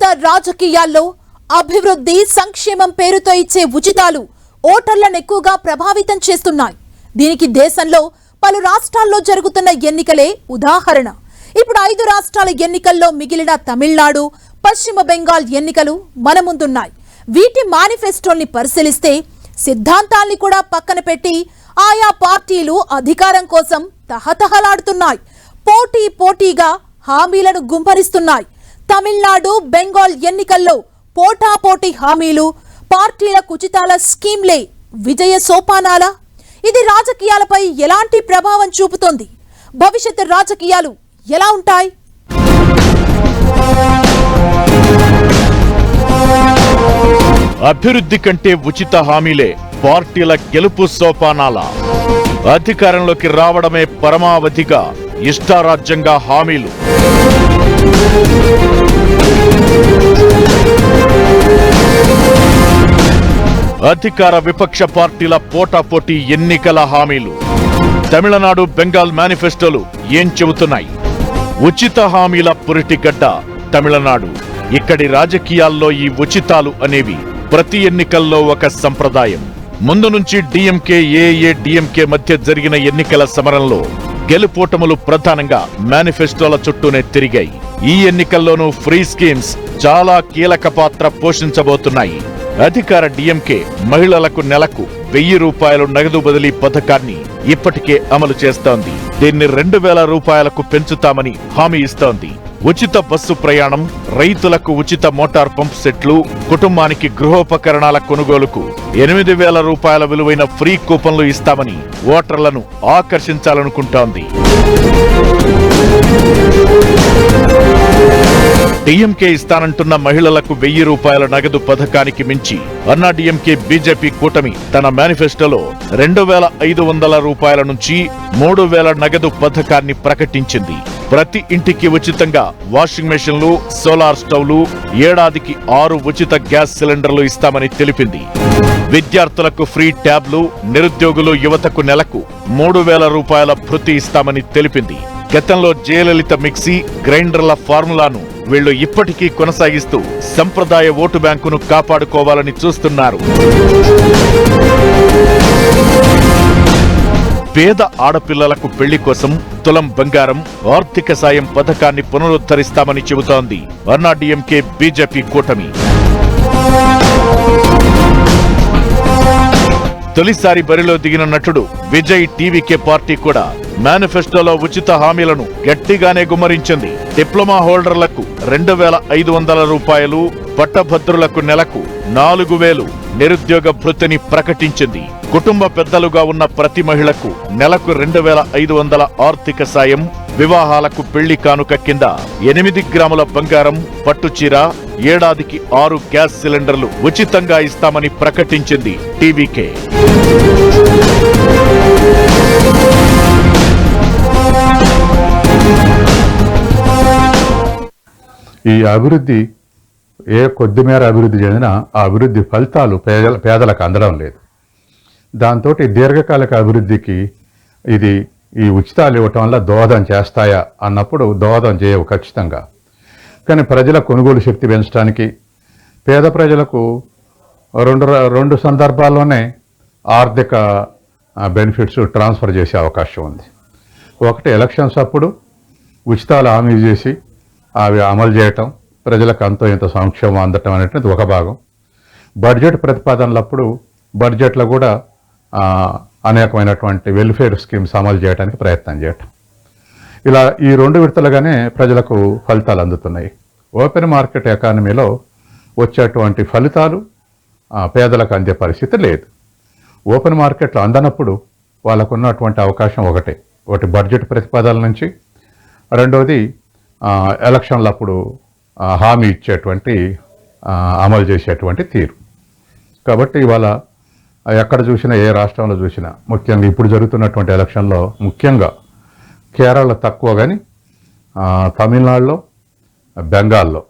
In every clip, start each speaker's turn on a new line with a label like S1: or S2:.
S1: ప్రస్తుత రాజకీయాల్లో అభివృద్ధి సంక్షేమం పేరుతో ఇచ్చే ఉచితాలు ఓటర్లను ఎక్కువగా ప్రభావితం చేస్తున్నాయి. దీనికి దేశంలో పలు రాష్ట్రాల్లో జరుగుతున్న ఎన్నికలే ఉదాహరణ. ఇప్పుడు 5 రాష్ట్రాల ఎన్నికల్లో మిగిలిన తమిళనాడు, పశ్చిమ బెంగాల్ ఎన్నికలు మన ముందున్నాయి. వీటి మేనిఫెస్టోల్ని పరిశీలిస్తే సిద్ధాంతాల్ని కూడా పక్కన పెట్టి ఆయా పార్టీలు అధికారం కోసం తహతహలాడుతున్నాయి. పోటీగా హామీలను గుంపరిస్తున్నాయి. తమిళనాడు, బెంగాల్ ఎన్నికల్లో పోటాపోటీ హామీలు, పార్టీల కుచితాల స్కీమ్లే విజయ సోపానాలా? ఇది రాజకీయాలపై ఎలాంటి ప్రభావం చూపుతోంది? భవిష్యత్ రాజకీయాలు ఎలా ఉంటాయి?
S2: అభివృద్ధి కంటే ఉచిత హామీలే పార్టీల గెలుపు సోపానాల. అధికారంలోకి రావడమే పరమావధిగా ఇష్టారాజ్యంగా హామీలు. అధికార విపక్ష పార్టీల పోటాపోటీ ఎన్నికల హామీలు. తమిళనాడు, బెంగాల్ మేనిఫెస్టోలు ఏం చెబుతున్నాయి? ఉచిత హామీల పురిటిగడ్డ తమిళనాడు. ఇక్కడి రాజకీయాల్లో ఈ ఉచితాలు అనేవి ప్రతి ఎన్నికల్లో ఒక సంప్రదాయం. ముందు నుంచి డిఎంకే, ఏఐఏడీఎంకే మధ్య జరిగిన ఎన్నికల సమరంలో గెలుపోటములు ప్రధానంగా మేనిఫెస్టోల చుట్టూనే తిరిగాయి. ఈ ఎన్నికల్లోనూ ఫ్రీ స్కీమ్స్ చాలా కీలక పాత్ర పోషించబోతున్నాయి. అధికార డిఎంకే మహిళలకు నెలకు 1000 రూపాయలు నగదు బదిలీ పథకాన్ని ఇప్పటికే అమలు చేస్తోంది. దీన్ని 2000 రూపాయలకు పెంచుతామని హామీ ఇస్తోంది. ఉచిత బస్సు ప్రయాణం, రైతులకు ఉచిత మోటార్ పంప్ సెట్లు, కుటుంబానికి గృహోపకరణాల కొనుగోలుకు 8000 రూపాయల విలువైన ఫ్రీ కూపన్లు ఇస్తామని ఓటర్లను ఆకర్షించాలనుకుంటోంది. డిఎంకే ఇస్తానంటున్న మహిళలకు 1000 రూపాయల నగదు పథకానికి మించి అన్నాడీఎంకే బీజేపీ కూటమి తన మేనిఫెస్టోలో 2500 రూపాయల నుంచి 3000 నగదు పథకాన్ని ప్రకటించింది. ప్రతి ఇంటికి ఉచితంగా వాషింగ్ మెషిన్లు, సోలార్ స్టవ్లు, ఏడాదికి 6 ఉచిత గ్యాస్ సిలిండర్లు ఇస్తామని తెలిపింది. విద్యార్థులకు ఫ్రీ ట్యాబ్లు, నిరుద్యోగులు యువతకు నెలకు 3000 రూపాయల భృతి ఇస్తామని తెలిపింది. గతంలో జయలలిత మిక్సీ, గ్రైండర్ల ఫార్ములాను వీళ్లు ఇప్పటికీ కొనసాగిస్తూ సంప్రదాయ ఓటు బ్యాంకును కాపాడుకోవాలని చూస్తున్నారు. పేద ఆడపిల్లలకు పెళ్లి కోసం తులం బంగారం, ఆర్థిక సాయం పథకాన్ని పునరుద్ధరిస్తామని చెబుతోంది అన్నాడీఎంకే బీజేపీ కూటమి. తొలిసారి బరిలో దిగిన నటుడు విజయ్ టీవీకే పార్టీ కూడా మేనిఫెస్టోలో ఉచిత హామీలను గట్టిగానే గుమ్మరించింది. డిప్లొమా హోల్డర్లకు 2500 రూపాయలు, పట్టభద్రులకు నెలకు 4000 నిరుద్యోగ భృతిని ప్రకటించింది. కుటుంబ పెద్దలుగా ఉన్న ప్రతి మహిళకు నెలకు 2500 ఆర్థిక సాయం, వివాహాలకు పెళ్లి కానుక కింద 8 గ్రాముల బంగారం, పట్టుచీర, ఏడాదికి 6 గ్యాస్ సిలిండర్లు ఉచితంగా ఇస్తామని ప్రకటించింది టీవీకే.
S3: ఈ అభివృద్ధి కొద్ది మేర అభివృద్ధి చెందిన ఆ అభివృద్ధి ఫలితాలు పేదలకు అందడం లేదు. దాంతో దీర్ఘకాలిక అభివృద్ధికి ఈ ఉచితాలు ఇవ్వటం వల్ల దోహదం చేస్తాయా అన్నప్పుడు దోహదం చేయవు ఖచ్చితంగా. కానీ ప్రజల కొనుగోలు శక్తి పెంచడానికి పేద ప్రజలకు రెండు సందర్భాల్లోనే ఆర్థిక బెనిఫిట్స్ ట్రాన్స్ఫర్ చేసే అవకాశం ఉంది. ఒకటి ఎలక్షన్స్ అప్పుడు ఉచితాలు హామీ చేసి అవి అమలు చేయటం, ప్రజలకు అంతో ఇంత సంక్షేమం అందటం అనేటువంటిది ఒక భాగం. బడ్జెట్ ప్రతిపాదనలప్పుడు బడ్జెట్లో కూడా అనేకమైనటువంటి వెల్ఫేర్ స్కీమ్స్ అమలు చేయడానికి ప్రయత్నం చేయటం. ఇలా ఈ 2 విడతలుగానే ప్రజలకు ఫలితాలు అందుతున్నాయి. ఓపెన్ మార్కెట్ ఎకానమీలో వచ్చేటువంటి ఫలితాలు పేదలకు అందే పరిస్థితి లేదు. ఓపెన్ మార్కెట్లో అందనప్పుడు వాళ్ళకు ఉన్నటువంటి అవకాశం ఒకటి బడ్జెట్ ప్రతిపాదనల నుంచి, రెండవది ఎలక్షన్లప్పుడు హామీ ఇచ్చేటువంటి అమలు చేసేటువంటి తీరు. కాబట్టి ఇవాళ ఎక్కడ చూసినా, ఏ రాష్ట్రంలో చూసినా, ముఖ్యంగా ఇప్పుడు జరుగుతున్నటువంటి ఎలక్షన్లో ముఖ్యంగా కేరళ తక్కువ కానీ తమిళనాడులో, బెంగాల్లో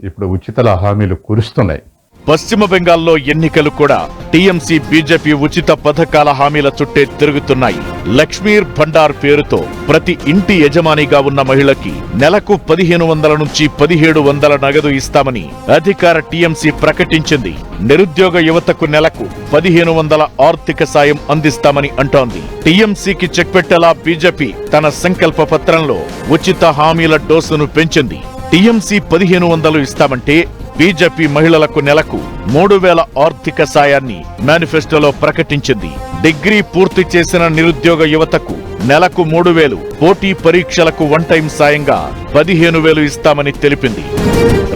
S3: ఇప్పుడు ఉచిత హామీలు కురుస్తున్నాయి.
S2: పశ్చిమ బెంగాల్లో ఎన్నికలు కూడా టీఎంసీ బీజేపీ ఉచిత పథకాల హామీల చుట్టే తిరుగుతున్నాయి. లక్ష్మీర్ భండార్ పేరుతో ప్రతి ఇంటి యజమానిగా ఉన్న మహిళకి నెలకు 1500 నుంచి 1700 నగదు ఇస్తామని అధికార టీఎంసీ ప్రకటించింది. నిరుద్యోగ యువతకు నెలకు 1500 ఆర్థిక సాయం అందిస్తామని అంటోంది. టీఎంసీకి చెక్ పెట్టేలా బీజేపీ తన సంకల్ప పత్రంలో ఉచిత హామీల డోసును పెంచింది. టీఎంసీ 1500 ఇస్తామంటే బీజేపీ మహిళలకు నెలకు 3000 ఆర్థిక సాయాన్ని మేనిఫెస్టోలో ప్రకటించింది. డిగ్రీ పూర్తి చేసిన నిరుద్యోగ యువతకు నెలకు 3000, పోటీ పరీక్షలకు వన్ టైం సాయంగా 15000 ఇస్తామని తెలిపింది.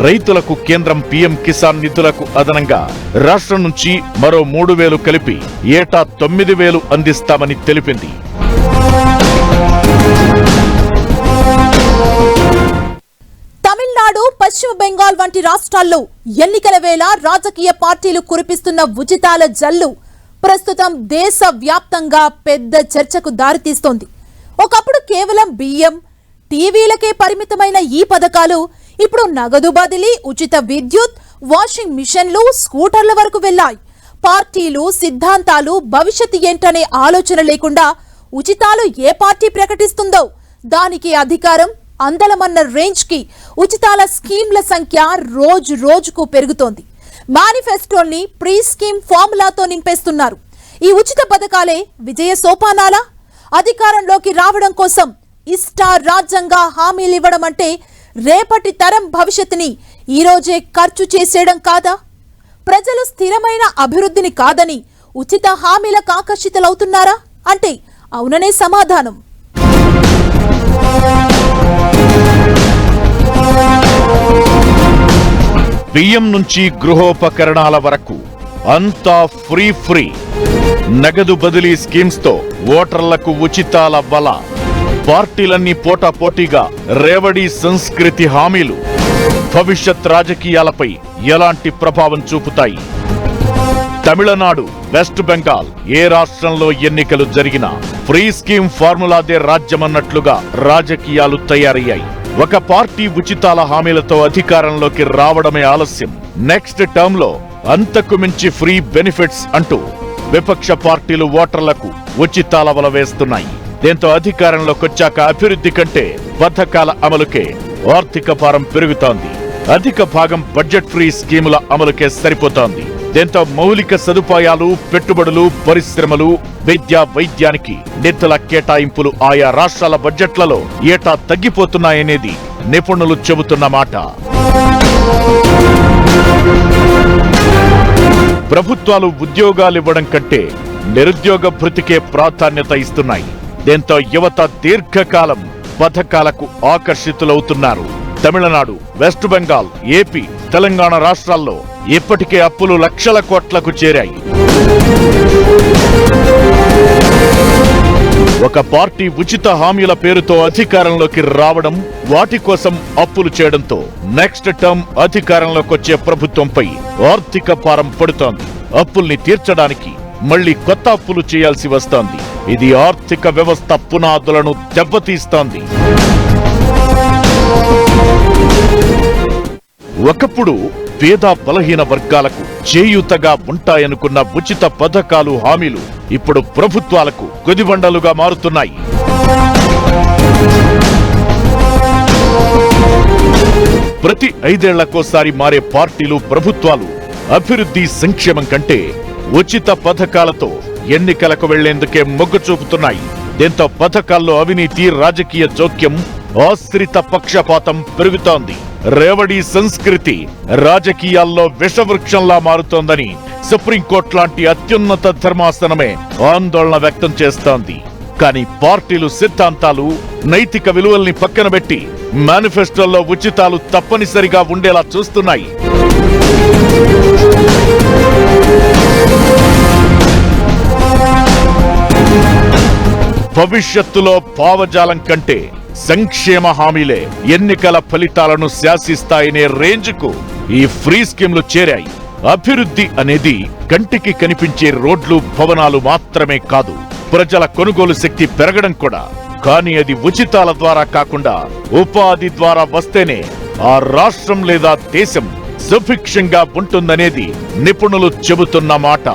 S2: రైతులకు కేంద్రం పీఎం కిసాన్ నిధులకు అదనంగా రాష్ట్రం నుంచి మరో 3000 కలిపి ఏటా 9000 అందిస్తామని తెలిపింది.
S1: తమిళనాడు, పశ్చిమ బెంగాల్ వంటి రాష్ట్రాల్లో ఎన్నికల వేళ రాజకీయ పార్టీలు కురిపిస్తున్న ఉచితాల జల్లు ప్రస్తుతం దేశ వ్యాప్తంగా పెద్ద చర్చకు దారితీస్తోంది. ఒకప్పుడు కేవలం బియ్యం, టీవీలకే పరిమితమైన ఈ పథకాలు ఇప్పుడు నగదు బదిలీ, ఉచిత విద్యుత్, వాషింగ్ మిషన్లు, స్కూటర్ల వరకు వెళ్లాయి. పార్టీలు, సిద్ధాంతాలు, భవిష్యత్తు ఏంటనే ఆలోచన లేకుండా ఉచితాలు ఏ పార్టీ ప్రకటిస్తుందో దానికి అధికారం అందలమన్న రేంజ్ కి ఉచితాల స్కీమ్ల సంఖ్య రోజు రోజుకు పెరుగుతోంది. మేనిఫెస్టోల్ని ప్రీ స్కీమ్ ఫార్ములాతో నింపేస్తున్నారు. ఈ ఉచిత పథకాలే విజయ సోపానాలా? అధికారంలోకి రావడం కోసం ఇష్టారాజ్యంగా హామీలివ్వడం అంటే రేపటి తరం భవిష్యత్తుని ఈ రోజే ఖర్చు చేసేయడం కాదా? ప్రజలు స్థిరమైన అభివృద్ధిని కాదని ఉచిత హామీలకు ఆకర్షితులవుతున్నారా అంటే అవుననే సమాధానం.
S2: బియ్యం నుంచి గృహోపకరణాల వరకు అంతా ఫ్రీ. నగదు బదిలీ స్కీమ్స్ తో ఓటర్లకు ఉచితాల బల. పార్టీలన్నీ పోటాపోటీగా రేవడి సంస్కృతి హామీలు భవిష్యత్ రాజకీయాలపై ఎలాంటి ప్రభావం చూపుతాయి? తమిళనాడు, వెస్ట్ బెంగాల్ ఏ రాష్ట్రంలో ఎన్నికలు జరిగినా ఫ్రీ స్కీమ్ ఫార్ములాదే రాజ్యమన్నట్లుగా రాజకీయాలు తయారయ్యాయి. ఒక పార్టీ ఉచితాల హామీలతో అధికారంలోకి రావడమే ఆలస్యం. నెక్స్ట్ టర్మ్ లో అంతకు మించి ఫ్రీ బెనిఫిట్స్ అంటూ విపక్ష పార్టీలు ఓటర్లకు ఉచితాల వల వేస్తున్నాయి. దీంతో అధికారంలోకొచ్చాక అభివృద్ధి కంటే పథకాల అమలుకే ఆర్థిక భారం పెరుగుతోంది. అధిక భాగం బడ్జెట్ ఫ్రీ స్కీముల అమలుకే సరిపోతోంది. దీంతో మౌలిక సదుపాయాలు, పెట్టుబడులు, పరిశ్రమలు, విద్య, వైద్యానికి నిధుల కేటాయింపులు ఆయా రాష్ట్రాల బడ్జెట్లలో ఏటా తగ్గిపోతున్నాయనేది నిపుణులు చెబుతున్న మాట. ప్రభుత్వాలు ఉద్యోగాలివ్వడం కంటే నిరుద్యోగ భృతికే ప్రాధాన్యత ఇస్తున్నాయి. దీంతో యువత దీర్ఘకాలం పథకాలకు ఆకర్షితులవుతున్నారు. తమిళనాడు, వెస్ట్ బెంగాల్, ఏపీ, తెలంగాణ రాష్ట్రాల్లో ఇప్పటికే అప్పులు లక్షల కోట్లకు చేరాయి. ఒక పార్టీ ఉచిత హామీల పేరుతో అధికారంలోకి రావడం, వాటి కోసం అప్పులు చేయడంతో నెక్స్ట్ టర్మ్ అధికారంలోకొచ్చే ప్రభుత్వంపై ఆర్థిక భారం పడుతోంది. అప్పుల్ని తీర్చడానికి మళ్లీ కొత్త అప్పులు చేయాల్సి వస్తోంది. ఇది ఆర్థిక వ్యవస్థ పునాదులను దెబ్బతీస్తోంది. ఒకప్పుడు పేద బలహీన వర్గాలకు చేయూతగా ఉంటాయనుకున్న ఉచిత పథకాలు, హామీలు ఇప్పుడు ప్రభుత్వాలకు కొదిబండలుగా మారుతున్నాయి. ప్రతి 5 ఏళ్లకోసారి మారే పార్టీలు, ప్రభుత్వాలు అభివృద్ధి, సంక్షేమం కంటే ఉచిత పథకాలతో ఎన్నికలకు వెళ్లేందుకే మొగ్గు చూపుతున్నాయి. దీంతో పథకాల్లో అవినీతి, రాజకీయ జోక్యం, ఆశ్రిత పక్షపాతం పెరుగుతోంది. రేవడి సంస్కృతి రాజకీయాల్లో విషవృక్షంలా మారుతోందని సుప్రీంకోర్టు లాంటి అత్యున్నత ధర్మాసనమే ఆందోళన వ్యక్తం చేస్తోంది. కానీ పార్టీలు సిద్ధాంతాలు, నైతిక విలువల్ని పక్కన పెట్టి మేనిఫెస్టోల్లో ఉచితాలు తప్పనిసరిగా ఉండేలా చూస్తున్నాయి. భవిష్యత్తులో భావజాలం కంటే సంక్షేమ హామీలే ఎన్నికల ఫలితాలను శాసిస్తాయనే రేంజ్కు ఈ ఫ్రీ స్కీమ్లు చేరాయి. అభివృద్ధి అనేది కంటికి కనిపించే రోడ్లు, భవనాలు మాత్రమే కాదు, ప్రజల కొనుగోలు శక్తి పెరగడం కూడా. కానీ అది ఉచితాల ద్వారా కాకుండా ఉపాధి ద్వారా వస్తేనే ఆ రాష్ట్రం లేదా దేశం సుభిక్షంగా ఉంటుందనేది నిపుణులు చెబుతున్న మాట.